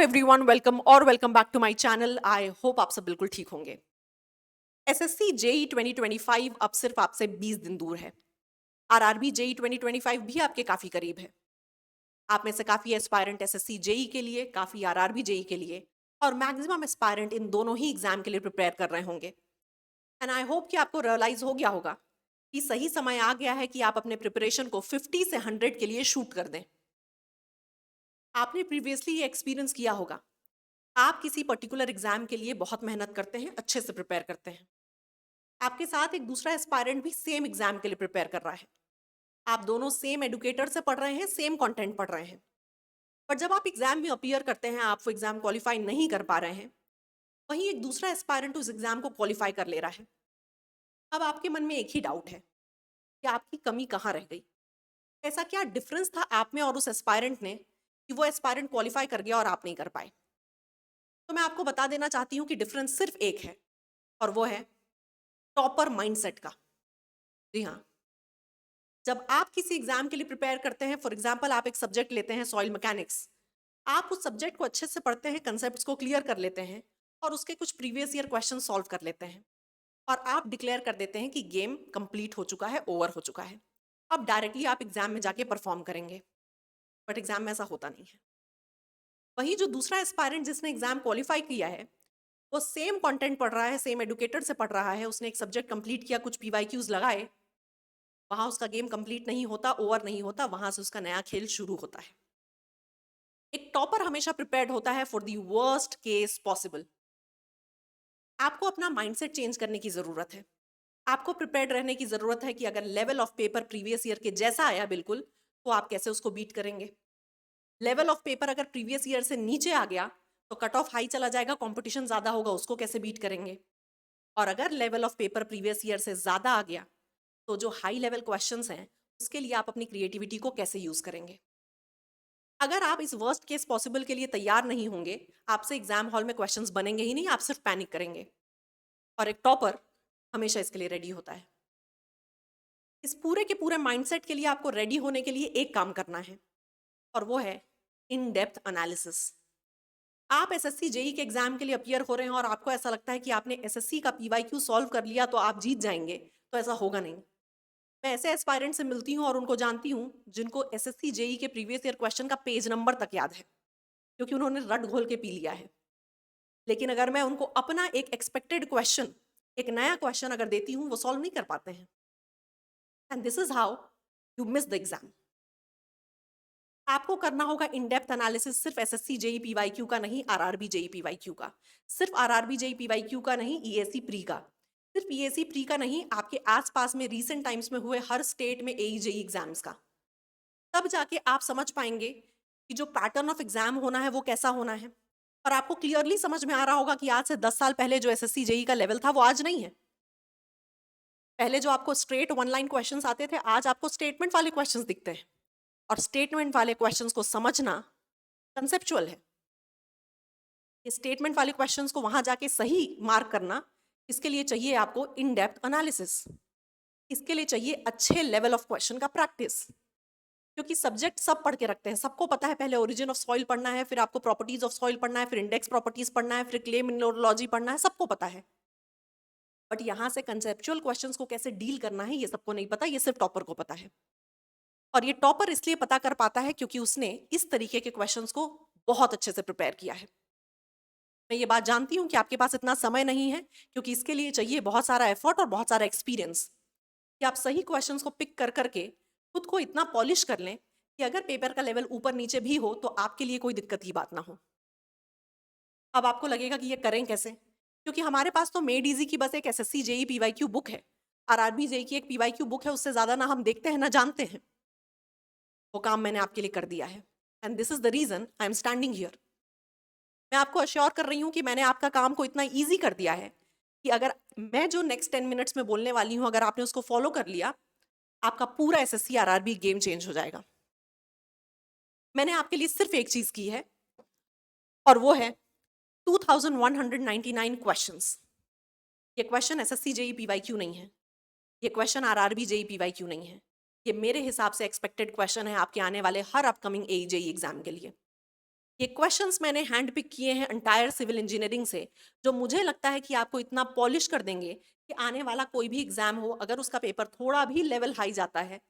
Everyone, welcome back to my channel. I hope आप सब बिल्कुल ठीक होंगे। एसएससी जेई 2025 अब सिर्फ आपसे 20 दिन दूर है। आरआरबी जेई 2025 भी आपके काफी करीब है। आप में से काफी एस्पायरेंट एसएससी जेई के लिए, काफी आरआरबी जेई के लिए और मैक्सिमम एस्पायरेंट इन दोनों ही एग्जाम के लिए प्रिपेयर कर रहे होंगे। एंड आई होप कि आपको रियलाइज हो गया होगा कि सही समय आ गया है कि आप अपने प्रिपरेशन को 50 से 100 के लिए शूट कर दें। आपने प्रीवियसली ये एक्सपीरियंस किया होगा। आप किसी पर्टिकुलर एग्जाम के लिए बहुत मेहनत करते हैं, अच्छे से प्रिपेयर करते हैं। आपके साथ एक दूसरा एस्पायरेंट भी सेम एग्जाम के लिए प्रिपेयर कर रहा है। आप दोनों सेम एडुकेटर से पढ़ रहे हैं, सेम कंटेंट पढ़ रहे हैं। पर जब आप एग्जाम में अपीयर करते हैं, आप वो एग्जाम क्वालिफाई नहीं कर पा रहे हैं, वहीं एक दूसरा एस्पायरेंट उस एग्जाम को क्वालिफाई कर ले रहा है। अब आपके मन में एक ही डाउट है कि आपकी कमी कहाँ रह गई। ऐसा क्या डिफरेंस था आप में और उस एस्पायरेंट ने कि वो एस्पायरेंट क्वालिफाई कर गया और आप नहीं कर पाए। तो मैं आपको बता देना चाहती हूँ कि डिफरेंस सिर्फ एक है, और वो है टॉपर माइंडसेट का। जी हाँ, जब आप किसी एग्जाम के लिए प्रिपेयर करते हैं, फॉर एग्जाम्पल आप एक सब्जेक्ट लेते हैं सॉइल मैकेनिक्स, आप उस सब्जेक्ट को अच्छे से पढ़ते हैं, कंसेप्ट्स को क्लियर कर लेते हैं और उसके कुछ प्रीवियस ईयर क्वेश्चन सॉल्व कर लेते हैं और आप डिक्लेयर कर देते हैं कि गेम कंप्लीट हो चुका है, ओवर हो चुका है। अब डायरेक्टली आप एग्जाम में जाके परफॉर्म करेंगे, बट एग्जाम में ऐसा होता नहीं है। वही जो दूसरा एस्पायरेंट जिसने एग्जाम क्वालिफाई किया है, वो सेम कंटेंट पढ़ रहा है, सेम एडुकेटर से पढ़ रहा है, उसने एक सब्जेक्ट कंप्लीट किया, कुछ पीवाईक्यूज लगाए, वहां उसका गेम कंप्लीट नहीं होता, ओवर नहीं होता, वहां से उसका नया खेल शुरू होता है। एक टॉपर हमेशा प्रिपेयर्ड होता है for the worst case possible. आपको अपना माइंडसेट चेंज करने की जरूरत है। आपको प्रिपेयर्ड रहने की जरूरत है कि अगर level of paper previous year के जैसा आया बिल्कुल, तो आप कैसे उसको बीट करेंगे। लेवल ऑफ पेपर अगर प्रीवियस ईयर से नीचे आ गया तो कट ऑफ हाई चला जाएगा, कंपटीशन ज्यादा होगा, उसको कैसे बीट करेंगे। और अगर level of paper previous year से ज्यादा आ गया तो जो हाई लेवल क्वेश्चंस हैं उसके लिए आप अपनी क्रिएटिविटी को कैसे यूज करेंगे। अगर आप इस वर्स्ट केस पॉसिबल के लिए तैयार नहीं होंगे, आपसे एग्जाम हॉल में क्वेश्चंस बनेंगे ही नहीं, आप सिर्फ पैनिक करेंगे। और एक टॉपर हमेशा इसके लिए रेडी होता है। इस पूरे के पूरे माइंडसेट के लिए आपको रेडी होने के लिए एक काम करना है, और वो है इन डेप्थ एनालिसिस। आप एसएससी जेई के एग्जाम के लिए अपीयर हो रहे हैं और आपको ऐसा लगता है कि आपने एसएससी का पीवाईक्यू सॉल्व कर लिया तो आप जीत जाएंगे, तो ऐसा होगा नहीं। मैं ऐसे एस्पायरेंट से मिलती हूँ और उनको जानती हूँ जिनको एसएससी जेई के प्रीवियस ईयर क्वेश्चन का पेज नंबर तक याद है, क्योंकि उन्होंने रट घोल के पी लिया है। लेकिन अगर मैं उनको अपना एक एक्सपेक्टेड क्वेश्चन, एक नया क्वेश्चन अगर देती हूँ, वो सॉल्व नहीं कर पाते हैं। And this is how you miss the exam. आपको करना होगा इन डेप्थ एनालिसिस सिर्फ एसएससी जेई पीवाईक्यू का नहीं, आरआरबी जेई पीवाईक्यू का। सिर्फ आरआरबी जेई पीवाईक्यू का नहीं, ईएसी प्री का। सिर्फ ईएसी प्री का नहीं, आपके आसपास में रीसेंट टाइम्स में हुए हर स्टेट में एई जेई एग्जाम्स का। तब जाके आप समझ पाएंगे कि जो पैटर्न ऑफ एग्जाम होना है वो कैसा होना है। और आपको क्लियरली समझ में आ रहा होगा कि आज से 10 साल पहले जो एसएससी जेई का लेवल था वो आज नहीं है। पहले जो आपको स्ट्रेट वन लाइन क्वेश्चंस आते थे, आज आपको स्टेटमेंट वाले क्वेश्चंस दिखते हैं। और स्टेटमेंट वाले क्वेश्चंस को समझना कंसेप्चुअल है। ये स्टेटमेंट वाले क्वेश्चंस को वहां जाके सही मार्क करना, इसके लिए चाहिए आपको इन डेप्थ एनालिसिस। इसके लिए चाहिए अच्छे लेवल ऑफ क्वेश्चन का प्रैक्टिस। क्योंकि सब्जेक्ट सब पढ़ के रखते हैं, सबको पता है पहले ओरिजिन ऑफ सॉइल पढ़ना है, फिर आपको प्रॉपर्टीज ऑफ सॉइल पढ़ना है, फिर इंडेक्स प्रॉपर्टीज पढ़ना है, फिर क्ले मिनरोलॉजी पढ़ना है, सबको पता है। बट यहाँ से कंसेप्चुअल क्वेश्चंस को कैसे डील करना है ये सबको नहीं पता, ये सिर्फ टॉपर को पता है। और ये टॉपर इसलिए पता कर पाता है क्योंकि उसने इस तरीके के क्वेश्चंस को बहुत अच्छे से प्रिपेयर किया है। मैं ये बात जानती हूँ कि आपके पास इतना समय नहीं है, क्योंकि इसके लिए चाहिए बहुत सारा एफर्ट और बहुत सारा एक्सपीरियंस, कि आप सही क्वेश्चंस को पिक कर करके खुद को इतना पॉलिश कर लें कि अगर पेपर का लेवल ऊपर नीचे भी हो तो आपके लिए कोई दिक्कत की बात ना हो। अब आपको लगेगा कि ये करें कैसे, क्योंकि हमारे पास तो मेड इजी की बस एक एसएससी जेई पीवाईक्यू बुक है, आरआरबी जेई की एक पीवाईक्यू बुक है, उससे ज्यादा ना हम देखते हैं ना जानते हैं। वो काम मैंने आपके लिए कर दिया है, and this is the reason I am standing here. मैं आपको अश्योर कर रही हूँ कि मैंने आपका काम को इतना ईजी कर दिया है कि अगर मैं जो नेक्स्ट 10 मिनट्स में बोलने वाली हूँ, अगर आपने उसको फॉलो कर लिया, आपका पूरा एसएससी आरआरबी गेम चेंज हो जाएगा। मैंने आपके लिए सिर्फ एक चीज की है, और वो है 2199 क्वेश्चंस। ये क्वेश्चन एसएससी जेई पीवाईक्यू नहीं है, ये क्वेश्चन आरआरबी जेई पीवाईक्यू नहीं है। ये मेरे हिसाब से एक्सपेक्टेड क्वेश्चन है आपके आने वाले हर अपकमिंग एई जेई एग्जाम के लिए। ये क्वेश्चंस मैंने हैंड पिक किए हैं एंटायर सिविल इंजीनियरिंग से, जो मुझे लगता है कि आपको इतना पॉलिश कर देंगे कि आने वाला कोई भी एग्जाम हो, अगर उसका पेपर थोड़ा भी लेवल हाई जाता है,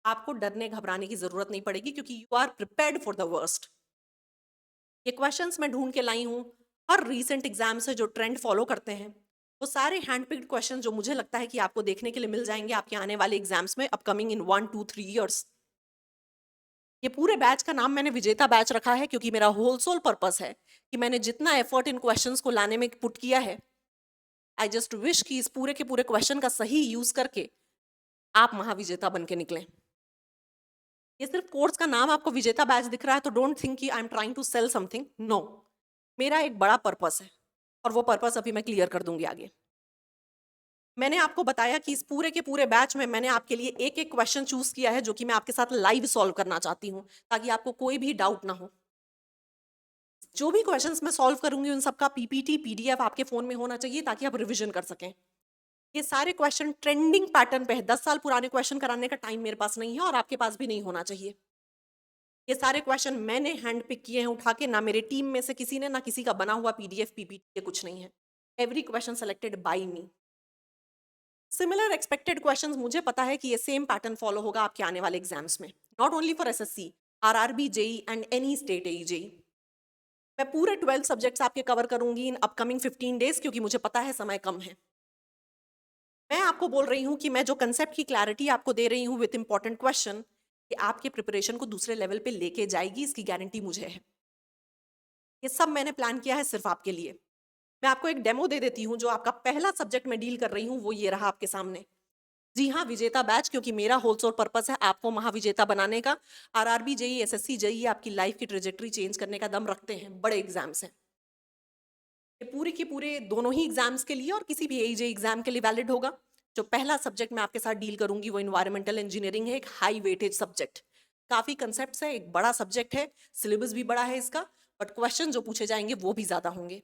आपको डरने घबराने की जरूरत नहीं पड़ेगी, क्योंकि you are prepared for the worst. ये क्वेश्चंस मैं ढूंढ के लाई हूँ हर रीसेंट एग्जाम से जो ट्रेंड फॉलो करते हैं, वो सारे हैंड पिक्ड क्वेश्चन जो मुझे लगता है कि आपको देखने के लिए मिल जाएंगे आपके आने वाले एग्जाम्स में अपकमिंग इन 1 2 3 ईयर्स। ये पूरे बैच का नाम मैंने विजेता बैच रखा है, क्योंकि मेरा होल सोल पर्पस है कि मैंने जितना एफर्ट इन क्वेश्चंस को लाने में पुट किया है, आई जस्ट विश कि इस पूरे के पूरे क्वेश्चन का सही यूज करके आप महाविजेता बन के निकलें। ये सिर्फ कोर्स का नाम आपको विजेता बैच दिख रहा है तो डोंट थिंक कि I am trying to sell something, no. मेरा एक बड़ा पर्पस है, और वो पर्पस अभी मैं क्लियर कर दूंगी आगे। मैंने आपको बताया कि इस पूरे के पूरे बैच में मैंने आपके लिए एक एक क्वेश्चन चूज किया है, जो कि मैं आपके साथ लाइव सॉल्व करना चाहती हूँ, ताकि आपको कोई भी डाउट ना हो। जो भी क्वेश्चंस मैं सॉल्व करूंगी उन सबका पीपीटी पीडीएफ आपके फोन में होना चाहिए, ताकि आप रिवीजन कर सकें। ये सारे क्वेश्चन ट्रेंडिंग पैटर्न पे है, 10 साल पुराने क्वेश्चन कराने का टाइम मेरे पास नहीं है, और आपके पास भी नहीं होना चाहिए। ये सारे क्वेश्चन मैंने हैंड पिक किए हैं उठा के, ना मेरे टीम में से किसी ने, ना किसी का बना हुआ पीडीएफ पीपीटी, ये कुछ नहीं है। एवरी क्वेश्चन सेलेक्टेड बाय मी। सिमिलर एक्सपेक्टेड क्वेश्चंस मुझे पता है कि ये सेम पैटर्न फॉलो होगा आपके आने वाले एग्जाम्स में, not only for SSC, RRB, JE and any state AE. मैं पूरे 12 सब्जेक्ट्स आपके कवर करूंगी इन अपकमिंग 15 डेज, क्योंकि मुझे पता है समय कम है। मैं आपको बोल रही हूँ कि मैं जो कंसेप्ट की क्लैरिटी आपको दे रही हूँ विथ इंपॉर्टेंट क्वेश्चन, ये आपके प्रिपरेशन को दूसरे लेवल पे लेके जाएगी, इसकी गारंटी मुझे है। ये सब मैंने प्लान किया है सिर्फ आपके लिए। मैं आपको एक डेमो दे देती हूँ, जो आपका पहला सब्जेक्ट मैं डील कर रही हूँ वो ये रहा आपके सामने। जी हाँ, विजेता बैच, क्योंकि मेरा होल सोल पर्पस है आपको महाविजेता बनाने का। आरआरबी, जेई, एसएससी, जेई आपकी लाइफ की ट्रेजेक्टरी चेंज करने का दम रखते हैं, बड़े एग्जाम्स हैं। ये पूरे के पूरे दोनों ही एग्जाम्स के लिए और किसी भी एई जेई एग्जाम के लिए वैलिड होगा। जो पहला सब्जेक्ट मैं आपके साथ डील करूंगी वो इन्वायरमेंटल इंजीनियरिंग है, एक हाई वेटेज सब्जेक्ट। काफी कंसेप्ट्स है, एक बड़ा सब्जेक्ट है, सिलेबस भी बड़ा है इसका, बट क्वेश्चन जो पूछे जाएंगे वो भी ज्यादा होंगे।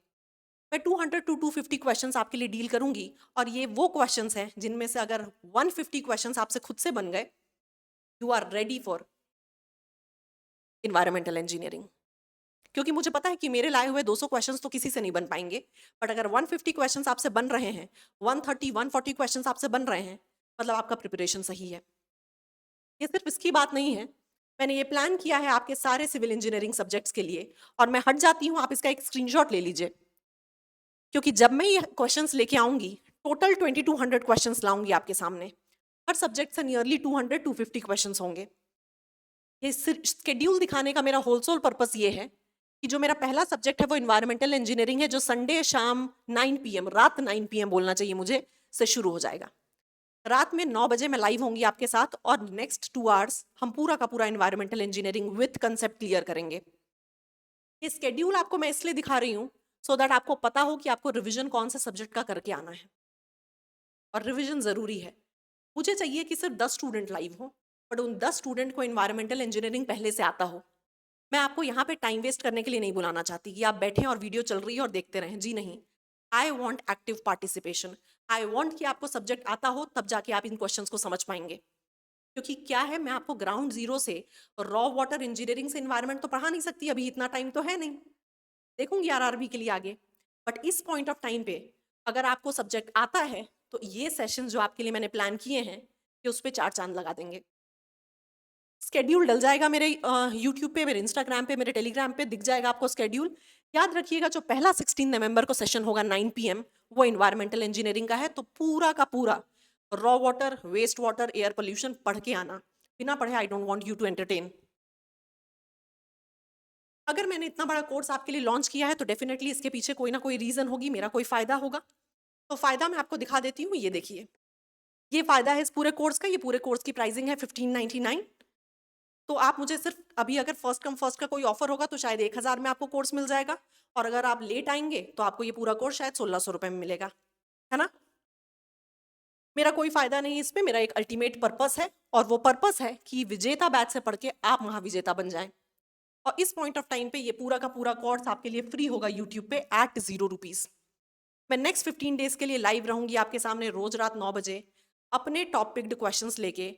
मैं 200 टू 250 क्वेश्चंस आपके लिए डील करूंगी, और ये वो क्वेश्चंस हैं जिनमें से अगर 150 क्वेश्चंस आपसे खुद से बन गए, you are ready for environmental engineering. क्योंकि मुझे पता है कि मेरे लाए हुए 200 क्वेश्चंस तो किसी से नहीं बन पाएंगे, बट अगर 150 क्वेश्चंस आपसे बन रहे हैं, 130 140 क्वेश्चंस आपसे बन रहे हैं, मतलब आपका प्रिपरेशन सही है। ये सिर्फ इसकी बात नहीं है, मैंने ये प्लान किया है आपके सारे सिविल इंजीनियरिंग सब्जेक्ट्स के लिए। और मैं हट जाती हूँ, आप इसका एक स्क्रीनशॉट ले लीजिए, क्योंकि जब मैं ये क्वेश्चंस लेके आऊंगी, टोटल 2200 क्वेश्चंस लाऊंगी आपके सामने। हर सब्जेक्ट से नियरली 200 250 क्वेश्चंस होंगे। ये शेड्यूल दिखाने का मेरा होलसोल पर्पस ये है कि जो मेरा पहला सब्जेक्ट है वो इन्वायरमेंटल इंजीनियरिंग है, जो संडे शाम 9 PM, रात 9 PM बोलना चाहिए मुझे, से शुरू हो जाएगा। रात में 9 बजे मैं लाइव होंगी आपके साथ, और नेक्स्ट 2 आवर्स हम पूरा का पूरा environmental engineering with concept clear करेंगे। ये स्केड्यूल आपको मैं इसलिए दिखा रही हूँ सो दैट आपको पता हो कि आपको रिवीजन कौन से सब्जेक्ट का करके आना है, और रिवीजन जरूरी है। मुझे चाहिए कि सिर्फ 10 स्टूडेंट लाइव हो, बट उन 10 स्टूडेंट को इन्वायरमेंटल इंजीनियरिंग पहले से आता हो। मैं आपको यहाँ पे टाइम वेस्ट करने के लिए नहीं बुलाना चाहती कि आप बैठें और वीडियो चल रही है और देखते रहें, जी नहीं। I want active participation. I want कि आपको सब्जेक्ट आता हो, तब जाके आप इन क्वेश्चंस को समझ पाएंगे। क्योंकि क्या है, मैं आपको ग्राउंड जीरो से रॉ वाटर इंजीनियरिंग से इन्वायरमेंट तो पढ़ा नहीं सकती, अभी इतना टाइम तो है नहीं। देखूंगी आरआरबी के लिए आगे, बट इस पॉइंट ऑफ टाइम पे अगर आपको सब्जेक्ट आता है, तो ये सेशन जो आपके लिए मैंने प्लान किए हैं, कि उस पर 4 चांद लगा देंगे। स्केड्यूल डल जाएगा मेरे यूट्यूब पे, मेरे इंस्टाग्राम पे, मेरे टेलीग्राम पे दिख जाएगा आपको स्केड्यूल। याद रखिएगा, जो पहला 16 नवंबर को सेशन होगा 9 PM, वो इन्वायरमेंटल इंजीनियरिंग का है। तो पूरा का पूरा raw water, waste water, air pollution पढ़ के आना। बिना पढ़े I don't want you to entertain. अगर मैंने इतना बड़ा कोर्स आपके लिए लॉन्च किया है, तो डेफिनेटली इसके पीछे कोई ना कोई रीजन होगी, मेरा कोई फायदा होगा। तो फायदा मैं आपको दिखा देती हूँ, ये देखिए। ये फायदा है इस पूरे कोर्स का। ये पूरे कोर्स की प्राइसिंग है 1599। तो आप मुझे सिर्फ अभी, अगर फर्स्ट कम फर्स्ट का कोई ऑफर होगा तो शायद 1000 में आपको कोर्स मिल जाएगा, और अगर आप लेट आएंगे तो आपको ये पूरा कोर्स शायद 1600 रुपए में मिलेगा, है ना। मेरा कोई फायदा नहीं इसमें, मेरा एक अल्टीमेट पर्पस है, और वो पर्पस है कि विजेता बैच से पढ़ के आप महाविजेता बन जाएं। और इस पॉइंट ऑफ टाइम पे ये पूरा का पूरा कोर्स आपके लिए फ्री होगा यूट्यूब पे एट ₹0। मैं नेक्स्ट 15 डेज के लिए लाइव रहूंगी आपके सामने रोज रात 9 बजे, अपने टॉप पिक्ड क्वेश्चंस लेके,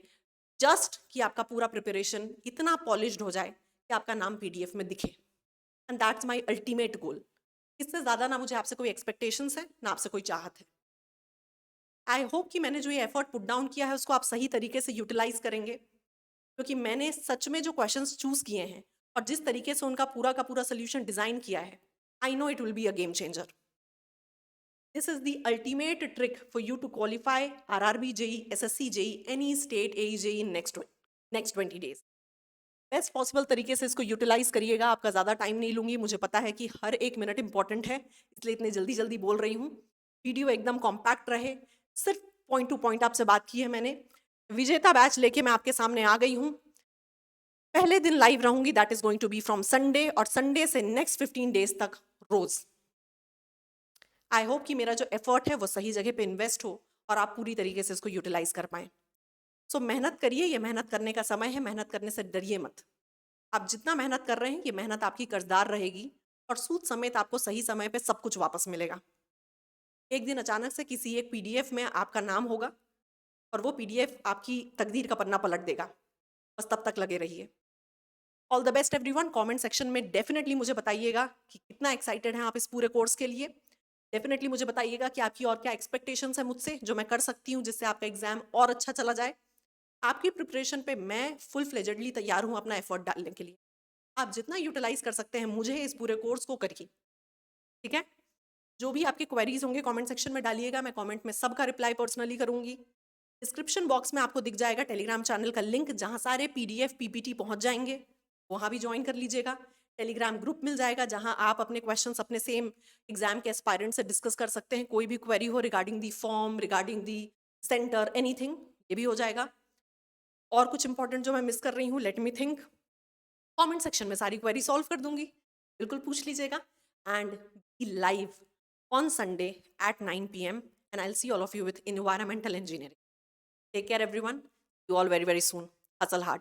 जस्ट कि आपका पूरा प्रिपरेशन इतना पॉलिश्ड हो जाए कि आपका नाम पीडीएफ में दिखे। And that's my ultimate goal. इससे ज़्यादा ना मुझे आपसे कोई एक्सपेक्टेशंस है, ना आपसे कोई चाहत है। आई होप कि मैंने जो ये एफर्ट पुट डाउन किया है उसको आप सही तरीके से यूटिलाइज करेंगे, क्योंकि मैंने सच में जो क्वेश्चंस चूज किए हैं और जिस तरीके से उनका पूरा का पूरा सोल्यूशन डिजाइन किया है, I know it will be a game changer. This is the ultimate trick for you to qualify RRB JE, SSC JE, any state AE JE in next 20 days. Best possible तरीके से इसको utilise करिएगा। आपका ज़्यादा time नहीं लूंगी, मुझे पता है कि हर एक मिनट इंपॉर्टेंट है, इसलिए इतनी जल्दी जल्दी बोल रही हूँ। वीडियो एकदम कॉम्पैक्ट रहे, सिर्फ पॉइंट टू पॉइंट आपसे बात की है मैंने। विजेता बैच लेके मैं आपके सामने आ गई हूँ। पहले दिन लाइव रहूंगी, that is going to be from Sunday, और संडे से नेक्स्ट 15 डेज तक रोज। आई होप कि मेरा जो एफर्ट है वो सही जगह पे इन्वेस्ट हो और आप पूरी तरीके से इसको यूटिलाइज कर पाएं। सो मेहनत करिए, ये मेहनत करने का समय है, मेहनत करने से डरिए मत। आप जितना मेहनत कर रहे हैं ये मेहनत आपकी कर्जदार रहेगी, और सूद समेत आपको सही समय पे सब कुछ वापस मिलेगा। एक दिन अचानक से किसी एक पीडीएफ में आपका नाम होगा और वो पीडीएफ आपकी तकदीर का पन्ना पलट देगा। बस तब तक लगे रहिए। All the best everyone. Comment section में डेफिनेटली मुझे बताइएगा कि कितना एक्साइटेड हैं आप इस पूरे कोर्स के लिए। डेफिनेटली मुझे बताइएगा कि आपकी और क्या एक्सपेक्टेशंस है मुझसे, जो मैं कर सकती हूँ जिससे आपका एग्जाम और अच्छा चला जाए। आपकी प्रिपरेशन पे मैं फुल फ्लेजेडली तैयार हूँ अपना एफर्ट डालने के लिए। आप जितना यूटिलाइज कर सकते हैं मुझे इस पूरे कोर्स को करिए, ठीक है। जो भी आपके क्वेरीज होंगे कमेंट सेक्शन में डालिएगा, मैं कमेंट में सबका रिप्लाई पर्सनली करूंगी। डिस्क्रिप्शन बॉक्स में आपको दिख जाएगा टेलीग्राम चैनल का लिंक, जहां सारे पीडीएफ पीपीटी पहुंच जाएंगे, वहां भी ज्वाइन कर लीजिएगा। टेलीग्राम ग्रुप मिल जाएगा जहां आप अपने क्वेश्चंस अपने सेम एग्जाम के एस्पायरेंट से डिस्कस कर सकते हैं। कोई भी क्वेरी हो regarding the form, regarding the centre, anything, ये भी हो जाएगा। और कुछ इंपॉर्टेंट जो मैं मिस कर रही हूँ, let me think. Comment section में सारी क्वेरी सॉल्व कर दूंगी, बिल्कुल पूछ लीजिएगा। And be live on Sunday at 9 p.m. and I'll see all of you with environmental engineering. Take care everyone. You all very, very soon. Hustle hard.